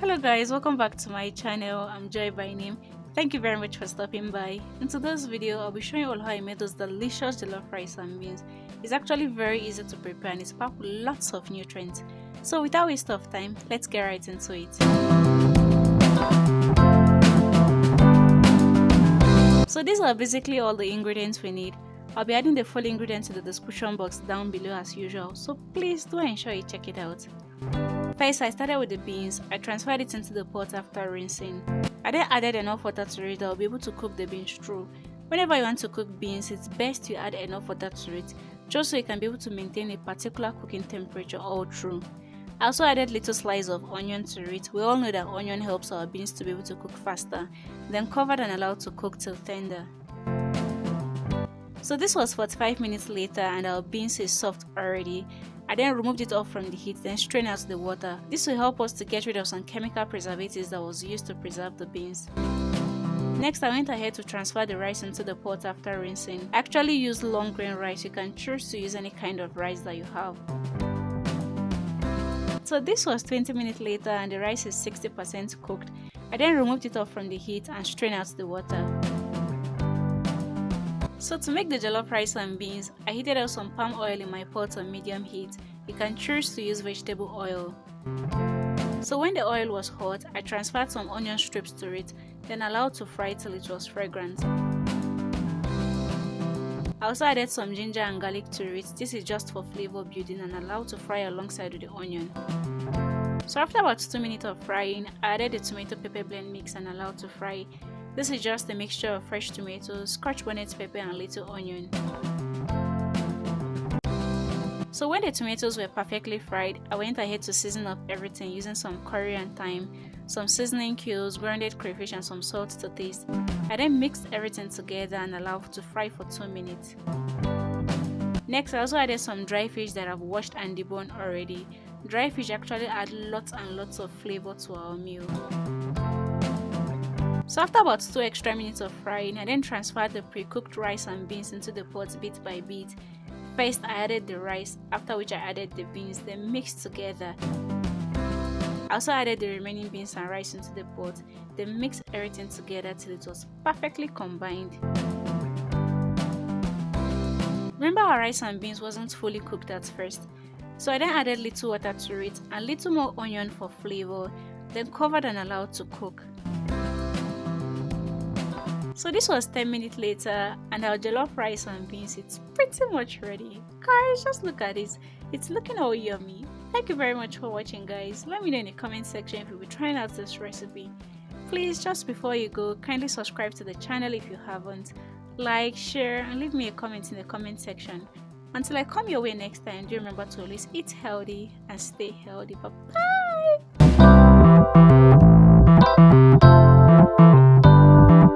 Hello guys, welcome back to my channel. I'm Joy by name. Thank you very much for stopping by. In today's video, I'll be showing you all how I made those delicious jollof rice and beans. It's actually very easy to prepare and it's packed with lots of nutrients. So without waste of time, let's get right into it. So these are basically all the ingredients we need. I'll be adding the full ingredients in the description box down below as usual, so please do ensure you check it out. First, I started with the beans. I transferred it into the pot after rinsing. I then added enough water to it that I'll be able to cook the beans through. Whenever you want to cook beans, it's best you add enough water to it, just so you can be able to maintain a particular cooking temperature all through. I also added little slice of onion to it. We all know that onion helps our beans to be able to cook faster. Then covered and allowed to cook till tender. So this was 45 minutes later and our beans is soft already. I then removed it off from the heat, then strained out the water. This will help us to get rid of some chemical preservatives that was used to preserve the beans. Next, I went ahead to transfer the rice into the pot after rinsing. I actually used long grain rice. You can choose to use any kind of rice that you have. So this was 20 minutes later and the rice is 60% cooked. I then removed it off from the heat and strained out the water. So to make the jollof rice and beans, I heated up some palm oil in my pot on medium heat. You can choose to use vegetable oil. So when the oil was hot, I transferred some onion strips to it, then allowed to fry till it was fragrant. I also added some ginger and garlic to it. This is just for flavor building and allowed to fry alongside with the onion. So after about 2 minutes of frying, I added the tomato pepper blend mix and allowed to fry. This is just a mixture of fresh tomatoes, Scotch bonnet pepper and little onion. So when the tomatoes were perfectly fried, I went ahead to season up everything using some curry and thyme, some seasoning cubes, grounded crayfish and some salt to taste. I then mixed everything together and allowed to fry for 2 minutes. Next, I also added some dry fish that I've washed and deboned already. Dry fish actually add lots and lots of flavor to our meal. So after about 2 extra minutes of frying, I then transferred the pre-cooked rice and beans into the pot bit by bit. First, I added the rice, after which I added the beans, then mixed together. I also added the remaining beans and rice into the pot, then mixed everything together till it was perfectly combined. Remember our rice and beans wasn't fully cooked at first, so I then added little water to it and little more onion for flavor, then covered and allowed to cook. So this was 10 minutes later and our jollof rice and beans it's pretty much ready. Guys, just look at it. It's looking all yummy. Thank you very much for watching guys. Let me know in the comment section if you'll be trying out this recipe. Please, just before you go, kindly subscribe to the channel if you haven't. Like, share and leave me a comment in the comment section. Until I come your way next time, do remember to always eat healthy and stay healthy. Bye bye.